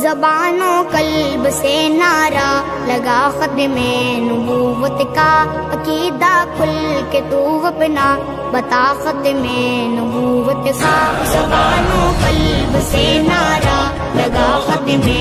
ज़बानों कल्ब से नारा लगा ख़त्मे नबूवत का, अकीदा खुल के तू अपना बता ख़त्मे नबूवत का। ज़बानों कल्ब से नारा लगा ख़त्मे